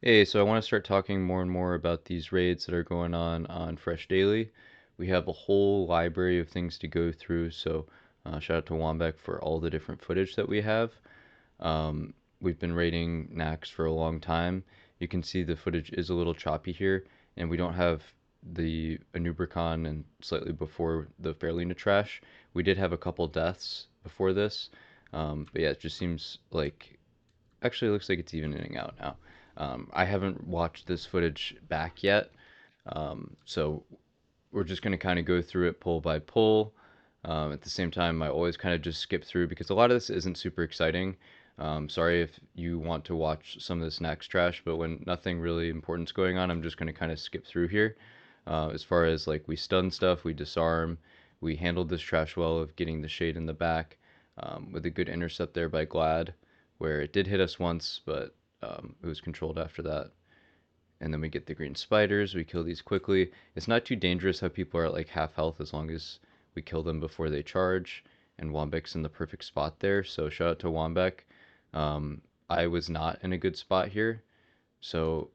Hey, so I want to start talking more and more about these raids that are going on Fresh Daily. We have a whole library of things to go through, so shout out to Waumbek for all the different footage that we have. We've been raiding Naxx for a long time. You can see the footage is a little choppy here, and we don't have the Anubricon and slightly before the Fairlina trash. We did have a couple deaths before this, but yeah, it just seems like actually it looks like it's evening out now. I haven't watched this footage back yet, so we're just going to kind of go through it pull by pull. At the same time, I always kind of just skip through because a lot of this isn't super exciting. Sorry if you want to watch some of this next trash, but when nothing really important's going on, I'm just going to kind of skip through here. As far as like we stun stuff, we disarm, we handled this trash well of getting the shade in the back with a good intercept there by Glad, where it did hit us once, but it was controlled after that. And then we get the green spiders. We kill these quickly. It's not too dangerous how people are at like half health as long as we kill them before they charge. And Waumbek's in the perfect spot there. So shout out to Waumbek. I was not in a good spot here. So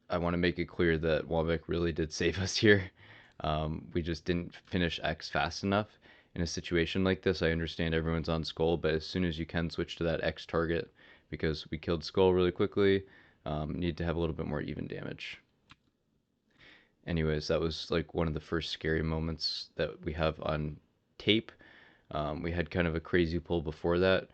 I want to make it clear that Waumbek really did save us here. We just didn't finish X fast enough. In a situation like this, I understand everyone's on Skull, but as soon as you can switch to that X target, because we killed Skull really quickly, need to have a little bit more even damage. Anyways, that was like one of the first scary moments that we have on tape. We had kind of a crazy pull before that.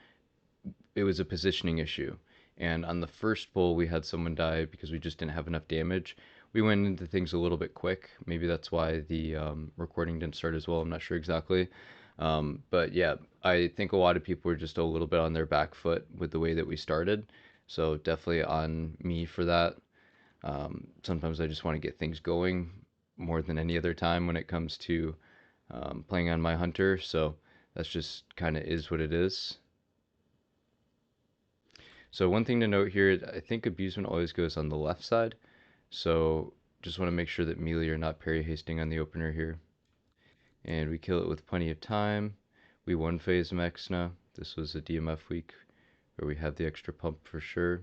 It was a positioning issue. And on the first pull, we had someone die because we just didn't have enough damage. We went into things a little bit quick. Maybe that's why the recording didn't start as well. I'm not sure exactly. But yeah, I think a lot of people were just a little bit on their back foot with the way that we started. So definitely on me for that. Sometimes I just want to get things going more than any other time when it comes to playing on my hunter. So that's just kind of is what it is. So one thing to note here, I think abusement always goes on the left side. So just want to make sure that melee are not parry hasting on the opener here. And we kill it with plenty of time. We one phase Mexna. This was a DMF week where we have the extra pump for sure.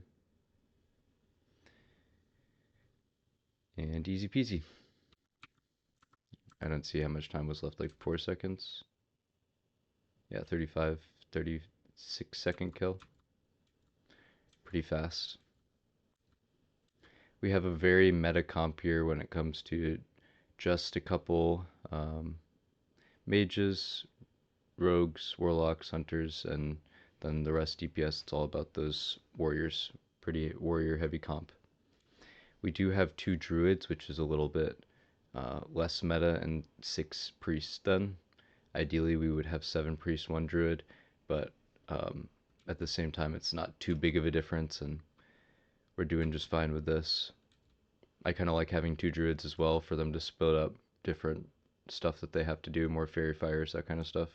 And easy peasy. I don't see how much time was left, like 4 seconds. Yeah, 35, 36-second kill. Pretty fast. We have a very meta comp here when it comes to just a couple mages, rogues, warlocks, hunters, and then the rest DPS. It's all about those warriors. Pretty warrior heavy comp. We do have 2 druids, which is a little bit less meta, and 6 priests then. Ideally, we would have 7 priests, 1 druid, but at the same time, it's not too big of a difference, and we're doing just fine with this. I kind of like having 2 druids as well for them to split up different stuff that they have to do, more fairy fires, that kind of stuff.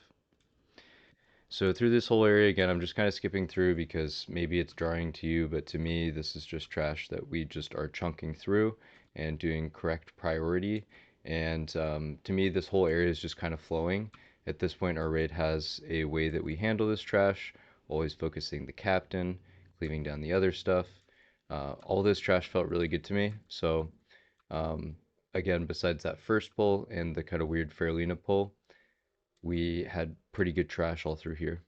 So through this whole area, again, I'm just kind of skipping through because maybe it's drawing to you, but to me, this is just trash that we just are chunking through and doing correct priority. And to me, this whole area is just kind of flowing. At this point, our raid has a way that we handle this trash, always focusing the captain, cleaving down the other stuff. All this trash felt really good to me. So again, besides that first pull and the kind of weird Fairlina pull, we had pretty good trash all through here.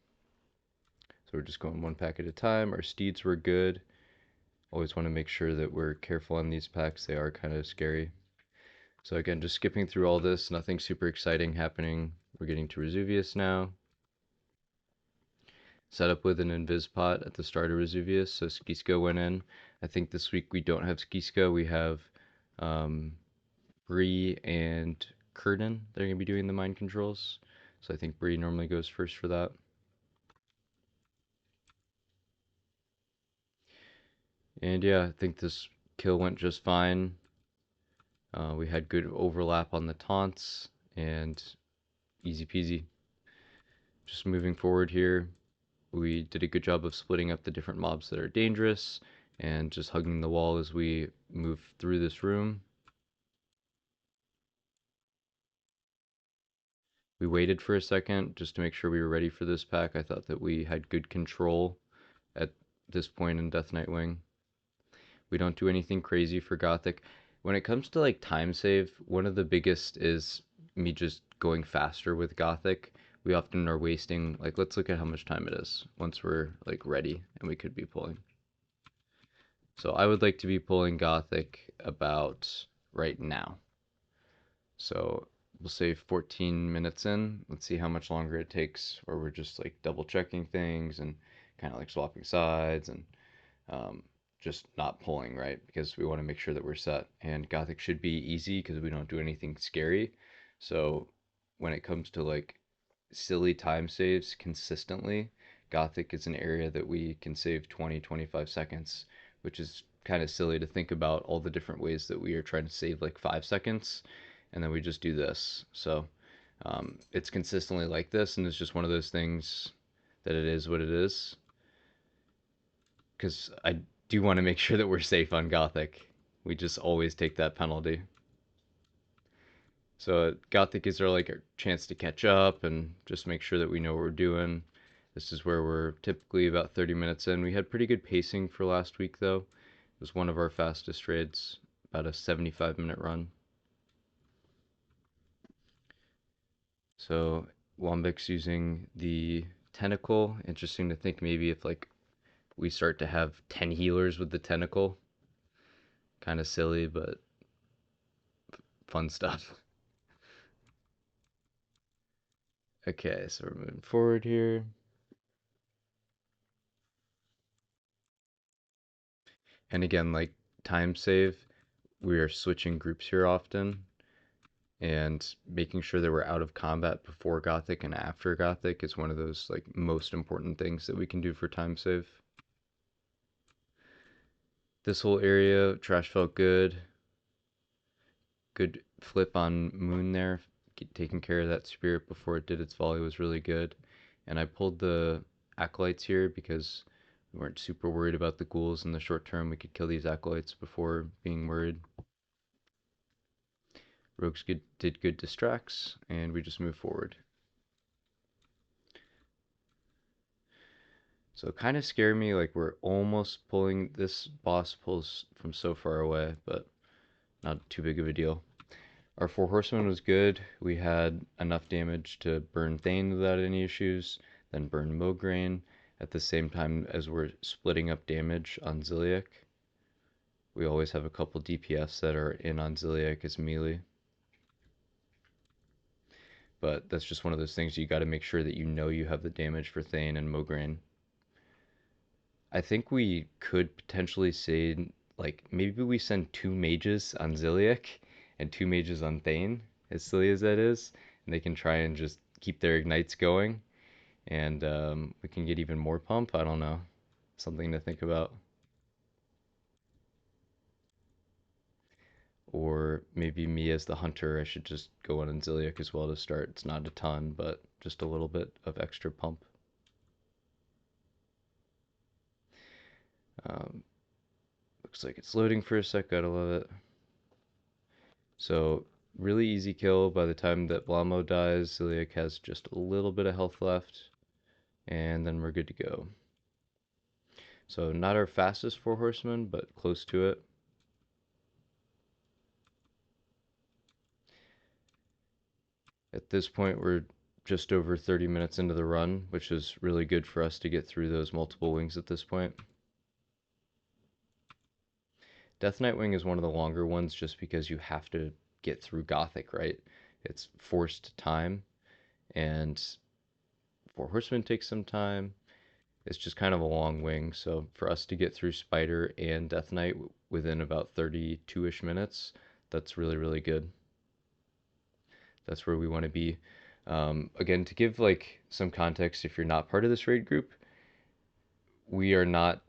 So we're just going one pack at a time. Our steeds were good. Always want to make sure that we're careful on these packs. They are kind of scary. So again, just skipping through all this. Nothing super exciting happening. We're getting to Resuvius now. Set up with an invis pot at the start of Resuvius. So Skisko went in. I think this week we don't have Skisko. We have Bree and Curtin. They're going to be doing the mind controls. So I think Bree normally goes first for that. And yeah, I think this kill went just fine. We had good overlap on the taunts and easy peasy. Just moving forward here, we did a good job of splitting up the different mobs that are dangerous and just hugging the wall as we move through this room. We waited for a second just to make sure we were ready for this pack. I thought that we had good control at this point in Death Nightwing. We don't do anything crazy for Gothic. When it comes to like time save, one of the biggest is me just going faster with Gothic. We often are wasting, like, let's look at how much time it is once we're like ready and we could be pulling. So I would like to be pulling Gothic about right now. So we'll say 14 minutes in. Let's see how much longer it takes, where we're just like double checking things and kind of like swapping sides and um, just not pulling, right? Because we want to make sure that we're set. And Gothic should be easy because we don't do anything scary. So when it comes to like silly time saves consistently, Gothic is an area that we can save 20, 25 seconds, which is kind of silly to think about all the different ways that we are trying to save like 5 seconds, and then we just do this. So it's consistently like this, and it's just one of those things that it is what it is. Because I do want to make sure that we're safe on Gothic. We just always take that penalty. So Gothic gives our like a chance to catch up and just make sure that we know what we're doing. This is where we're typically about 30 minutes in. We had pretty good pacing for last week though. It was one of our fastest raids, about a 75-minute run. So Waumbek's using the tentacle. Interesting to think maybe if like we start to have 10 healers with the tentacle. Kind of silly, but fun stuff. Okay, so we're moving forward here. And again, like time save, we are switching groups here often and making sure that we're out of combat before Gothic and after Gothic is one of those like most important things that we can do for time save. This whole area, trash felt good. Good flip on Moon there. Taking care of that spirit before it did its volley was really good. And I pulled the acolytes here because we weren't super worried about the ghouls in the short term. We could kill these acolytes before being worried. Rogues did good distracts, and we just move forward. So it kind of scared me, like we're almost pulling, this boss pulls from so far away, but not too big of a deal. Our four horsemen was good. We had enough damage to burn Thane without any issues, then burn Mograine at the same time as we're splitting up damage on Ziliek. We always have a couple DPS that are in on Ziliek as melee. But that's just one of those things you got to make sure that you know you have the damage for Thane and Mograine. I think we could potentially say, like, maybe we send 2 mages on Ziliek and 2 mages on Thane, as silly as that is, and they can try and just keep their ignites going, and we can get even more pump. I don't know. Something to think about. Or maybe me as the hunter, I should just go on Ziliek as well to start. It's not a ton, but just a little bit of extra pump. Um, Looks like it's loading for a sec. Gotta love it. So really easy kill. By the time that Blamo dies, Ziliek has just a little bit of health left, and then we're good to go. So not our fastest four horsemen, but close to it. At this point, we're just over 30 minutes into the run, which is really good for us to get through those multiple wings at this point. Death Knight Wing is one of the longer ones just because you have to get through Gothic, right? It's forced time, and Four Horsemen takes some time. It's just kind of a long wing, so for us to get through Spider and Death Knight within about 32-ish minutes, that's really, really good. That's where we want to be. Again, to give like some context, if you're not part of this raid group, we are not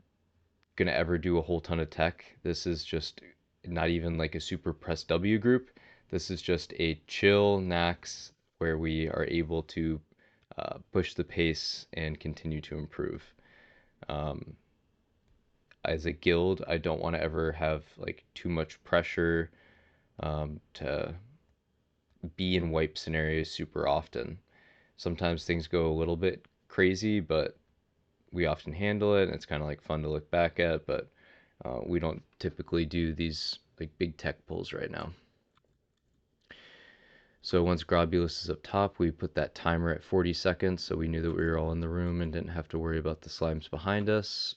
gonna ever do a whole ton of tech. This is just not even like a super press W group. This is just a chill Naxx where we are able to push the pace and continue to improve. Um, as a guild, I don't want to ever have like too much pressure to be in wipe scenarios super often. Sometimes things go a little bit crazy, but we often handle it, and it's kind of like fun to look back at. But We don't typically do these like big tech pulls right now. So once Globulus is up top, we put that timer at 40 seconds so we knew that we were all in the room and didn't have to worry about the slimes behind us.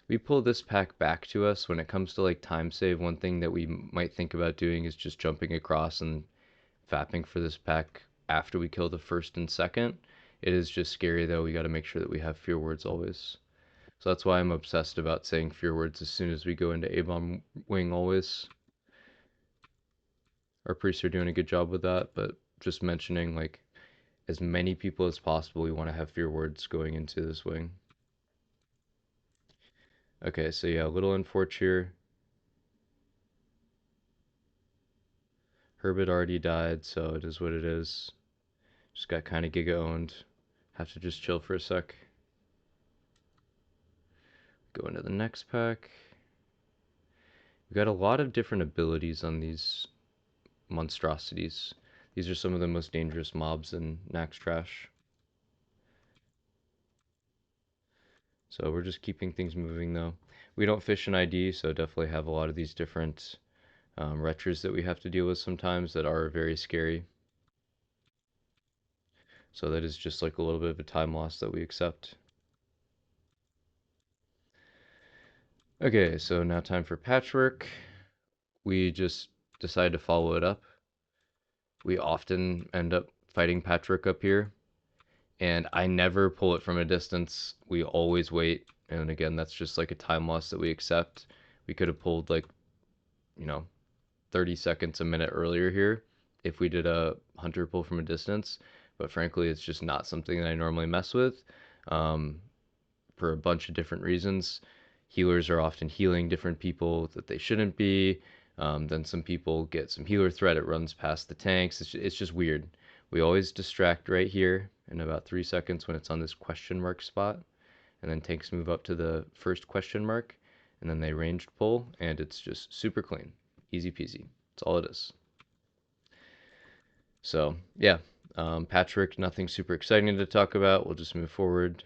We pull this pack back to us. When it comes to like time save, one thing that we might think about doing is just jumping across and fapping for this pack after we kill the first and second. It is just scary though. We got to make sure that we have fear words always. So that's why I'm obsessed about saying fear words as soon as we go into A-bomb wing always. Our priests are doing a good job with that, but just mentioning like as many people as possible, we want to have fear words going into this wing. Okay, so yeah, little Unforch here. Herbert already died, so it is what it is. Just got kind of Giga owned. Have to just chill for a sec. Go into the next pack. We got a lot of different abilities on these monstrosities. These are some of the most dangerous mobs in Naxx Trash. So we're just keeping things moving though. We don't fish in ID, so definitely have a lot of these different retros that we have to deal with sometimes that are very scary. So that is just like a little bit of a time loss that we accept. Okay, so now time for patchwork. We just decide to follow it up. We often end up fighting patchwork up here, and I never pull it from a distance. We always wait, and again, that's just like a time loss that we accept. We could have pulled like, 30 seconds, a minute earlier here if we did a hunter pull from a distance, but frankly, it's just not something that I normally mess with. Um, for a bunch of different reasons. Healers are often healing different people that they shouldn't be. Then some people get some healer threat. It runs past the tanks. It's just weird. We always distract right here in about 3 seconds when it's on this question mark spot. And then tanks move up to the first question mark. And then they ranged pull. And it's just super clean. Easy peasy. That's all it is. So, yeah. Patchwork, nothing super exciting to talk about. We'll just move forward.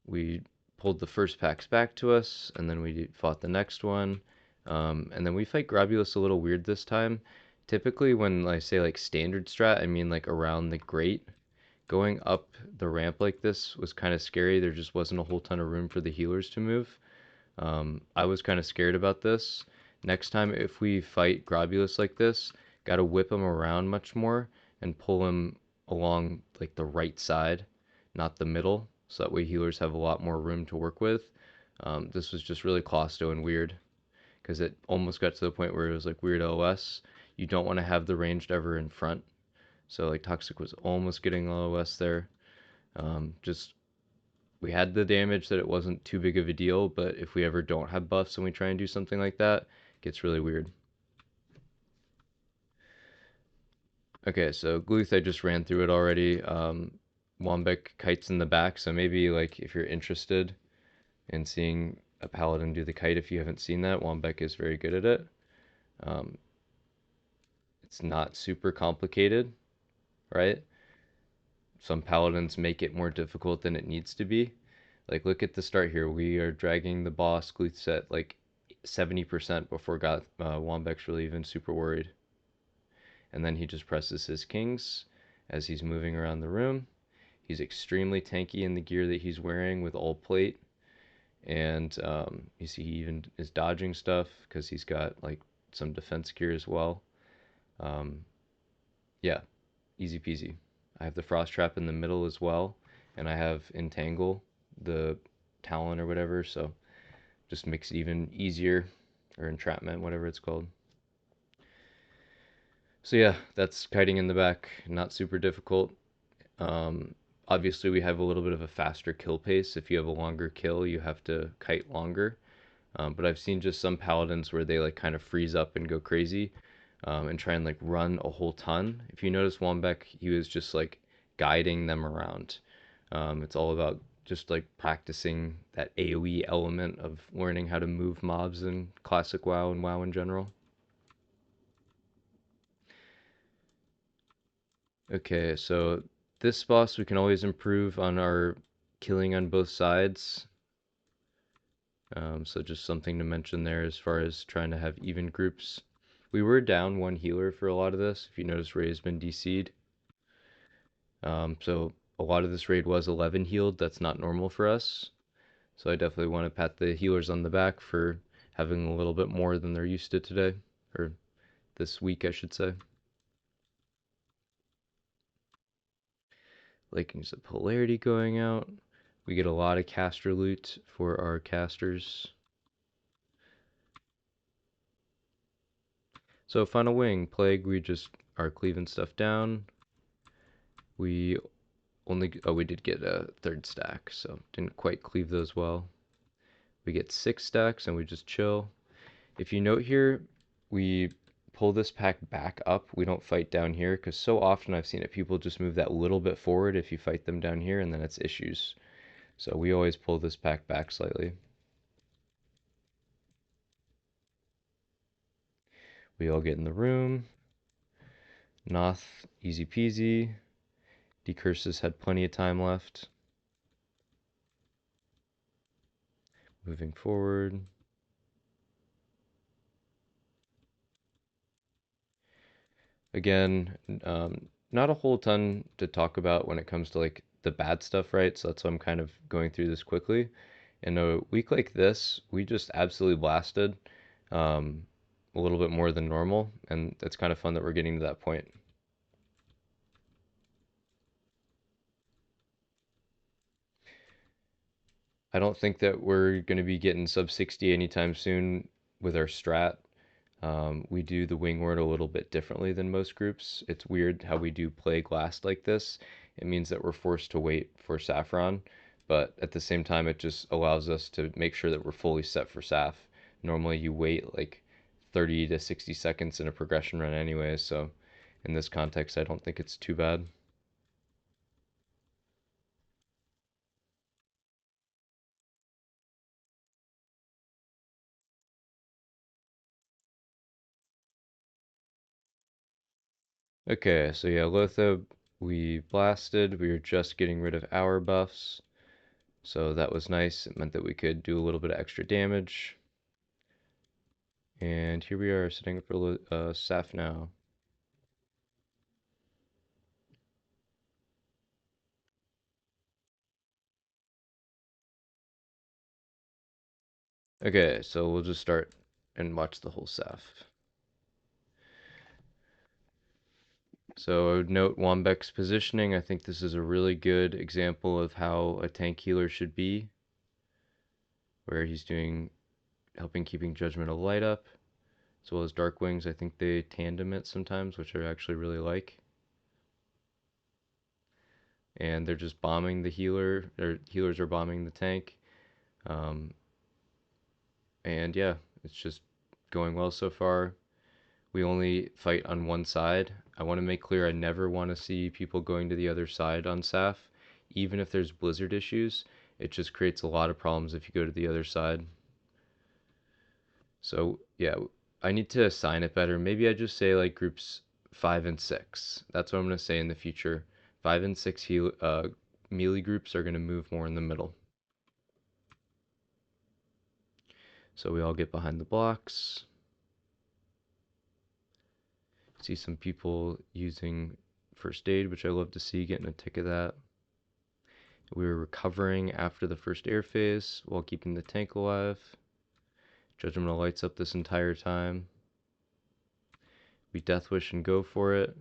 We pulled the first packs back to us, and then we fought the next one. And then we fight Grobulus a little weird this time. Typically, when I say like standard strat, I mean like around the grate. Going up the ramp like this was kind of scary. There just wasn't a whole ton of room for the healers to move. I was kind of scared about this. Next time, if we fight Grobulus like this, gotta whip him around much more and pull him along like the right side, not the middle, so that way healers have a lot more room to work with. This was just really Clausto and weird, because it almost got to the point where it was like weird OS. You don't want to have the ranged ever in front. So like Toxic was almost getting OS there. Just we had the damage that it wasn't too big of a deal, but if we ever don't have buffs and we try and do something like that, it gets really weird. Okay, so Gluth, I just ran through it already. Waumbek kites in the back, so maybe like if you're interested in seeing a paladin do the kite, if you haven't seen that, Waumbek is very good at it. Um, it's not super complicated, right? Some paladins make it more difficult than it needs to be. Like, look at the start here. We are dragging the boss Gluth at like 70% before Waumbek's really even super worried. And then he just presses his kings as he's moving around the room. He's extremely tanky in the gear that he's wearing with all plate. And you see he even is dodging stuff because he's got like some defense gear as well. Yeah, easy peasy. I have the frost trap in the middle as well, and I have entangle, the talon or whatever, so just makes it even easier, or entrapment, whatever it's called. So yeah, that's kiting in the back, not super difficult. Obviously we have a little bit of a faster kill pace. If you have a longer kill, you have to kite longer. But I've seen just some paladins where they like kind of freeze up and go crazy, and try and like run a whole ton. If you notice Waumbek, he was just like guiding them around. It's all about just like practicing that AoE element of learning how to move mobs in classic WoW and WoW in general. Okay, so this boss, we can always improve on our killing on both sides. So just something to mention there as far as trying to have even groups. We were down one healer for a lot of this. If you notice, Ray's been DC'd. So a lot of this raid was 11 healed. That's not normal for us. So I definitely want to pat the healers on the back for having a little bit more than they're used to today, or this week, I should say. Likings of Polarity going out. We get a lot of caster loot for our casters. So Final Wing, Plague, we just are cleaving stuff down. We we did get a third stack, so didn't quite cleave those well. We get 6 stacks and we just chill. If you note here, we pull this pack back up. We don't fight down here because so often I've seen it, people just move that little bit forward if you fight them down here, and then it's issues. So we always pull this pack back slightly. We all get in the room. Noth, easy peasy. Decursus had plenty of time left. Moving forward. Again, not a whole ton to talk about when it comes to like the bad stuff, right? So that's why I'm kind of going through this quickly. In a week like this, we just absolutely blasted a little bit more than normal, and it's kind of fun that we're getting to that point. I don't think that we're going to be getting sub 60 anytime soon with our strat. We do the wing ward a little bit differently than most groups. It's weird how we do Plague last like this. It means that we're forced to wait for Sapphiron, but at the same time, it just allows us to make sure that we're fully set for Saph. Normally, you wait like 30 to 60 seconds in a progression run anyway, so in this context, I don't think it's too bad. Okay, so yeah, Lothab, we blasted. We were just getting rid of our buffs, so that was nice. It meant that we could do a little bit of extra damage. And here we are setting up for Saph now. Okay, so we'll just start and watch the whole Saph. So I would note Waumbek's positioning. I think this is a really good example of how a tank healer should be, where he's helping keeping Judgment of Light up, as well as Dark Wings. I think they tandem it sometimes, which I actually really like. And they're just bombing the healer, or healers are bombing the tank. Um, and yeah, it's just going well so far. We only fight on one side. I want to make clear I never want to see people going to the other side on Saph. Even if there's blizzard issues, it just creates a lot of problems if you go to the other side. So yeah, I need to assign it better. Maybe I just say like groups 5 and 6. That's what I'm going to say in the future. 5 and 6 melee groups are going to move more in the middle. So we all get behind the blocks. See some people using first aid, which I love to see, getting a tick of that. We were recovering after the first air phase while keeping the tank alive. Judgment of Light's up this entire time. We Deathwish and go for it.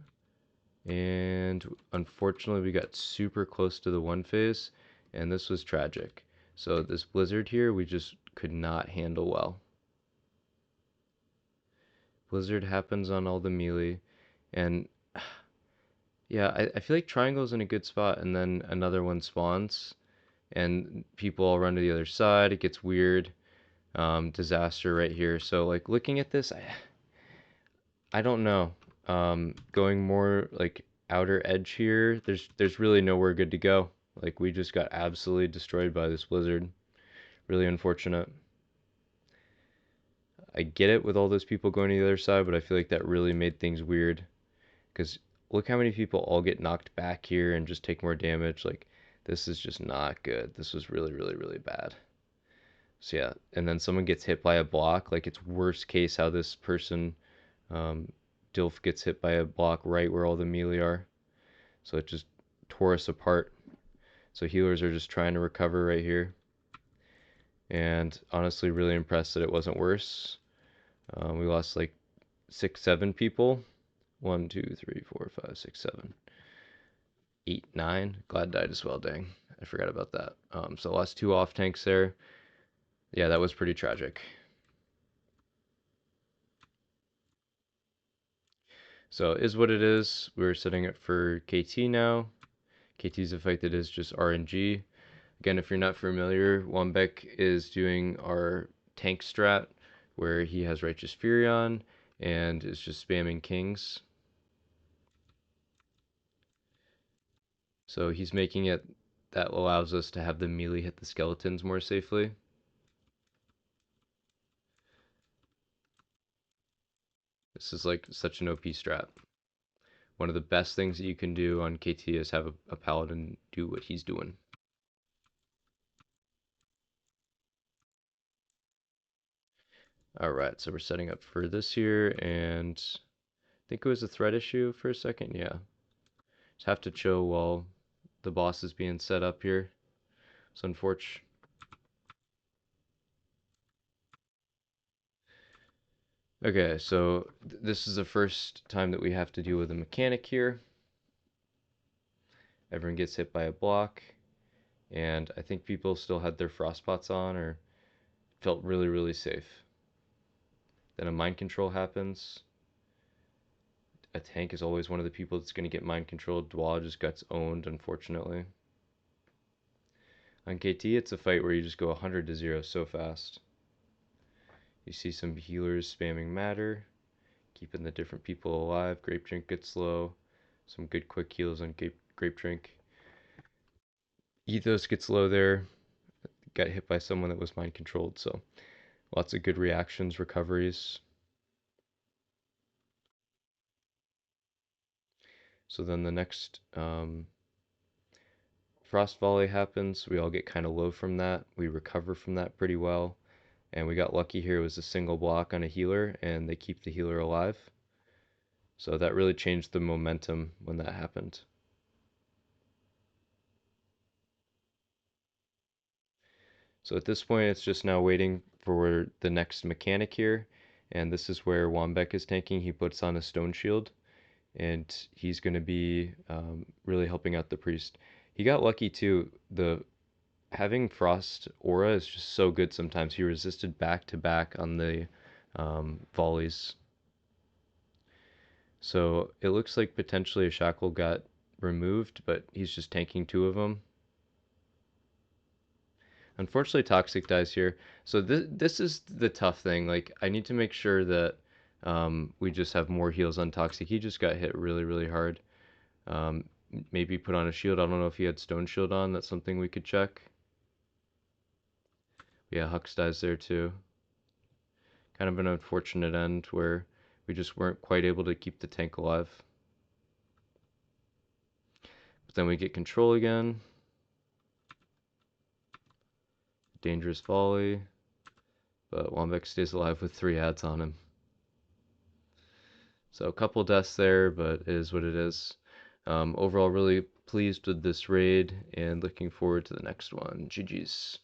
And unfortunately, we got super close to the one phase, and this was tragic. So this blizzard here, we just could not handle well. Blizzard happens on all the melee, and yeah, I feel like triangle's in a good spot, and then another one spawns, and people all run to the other side. It gets weird. Disaster right here. So like looking at this, I don't know. Going more like outer edge here, there's really nowhere good to go. Like we just got absolutely destroyed by this blizzard. Really unfortunate. I get it with all those people going to the other side, but I feel like that really made things weird. Because look how many people all get knocked back here and just take more damage. Like, this is just not good. This was really, really, really bad. So yeah, and then someone gets hit by a block. Like, it's worst case how this person, um, Dilf gets hit by a block right where all the melee are. So it just tore us apart. So healers are just trying to recover right here. And honestly, really impressed that it wasn't worse. We lost like 6, 7 people. 1, 2, 3, 4, 5, 6, 7, 8, 9. Glad died as well, dang. I forgot about that. So lost 2 off tanks there. Yeah, that was pretty tragic. So is what it is. We're setting it for KT now. KT's a fight that is just RNG. Again, if you're not familiar, Waumbek is doing our tank strat where he has Righteous Fury on and is just spamming kings. So he's making it that allows us to have the melee hit the skeletons more safely. This is like such an OP strat. One of the best things that you can do on KT is have a paladin do what he's doing. Alright, so we're setting up for this here, and I think it was a threat issue for a second, yeah. Just have to chill while the boss is being set up here. It's unfortunate. Okay, so this is the first time that we have to deal with a mechanic here. Everyone gets hit by a block, and I think people still had their frostbots on or felt really, really safe. Then a mind control happens. A tank is always one of the people that's going to get mind controlled. Dwala just gets owned, unfortunately. On KT, it's a fight where you just go 100 to 0 so fast. You see some healers spamming matter, keeping the different people alive. Grape Drink gets low. Some good quick heals on Grape Drink. Ethos gets low there. Got hit by someone that was mind controlled, so lots of good reactions, recoveries. So then the next Frost Volley happens. We all get kind of low from that. We recover from that pretty well. And we got lucky here. It was a single block on a healer, and they keep the healer alive. So that really changed the momentum when that happened. So at this point, it's just now waiting for the next mechanic here. And this is where Waumbek is tanking. He puts on a stone shield, and he's going to be really helping out the priest. He got lucky too. The having Frost Aura is just so good sometimes. He resisted back to back on the volleys. So it looks like potentially a shackle got removed, but he's just tanking 2 of them. Unfortunately, Toxic dies here. So this is the tough thing. Like, I need to make sure that we just have more heals on Toxic. He just got hit really, really hard. Um, Maybe put on a shield. I don't know if he had Stone Shield on. That's something we could check. Yeah, Hux dies there too. Kind of an unfortunate end where we just weren't quite able to keep the tank alive. But then we get control again. Dangerous volley. But Waumbek stays alive with 3 ads on him. So a couple deaths there, but it is what it is. Overall, really pleased with this raid and looking forward to the next one. GG's.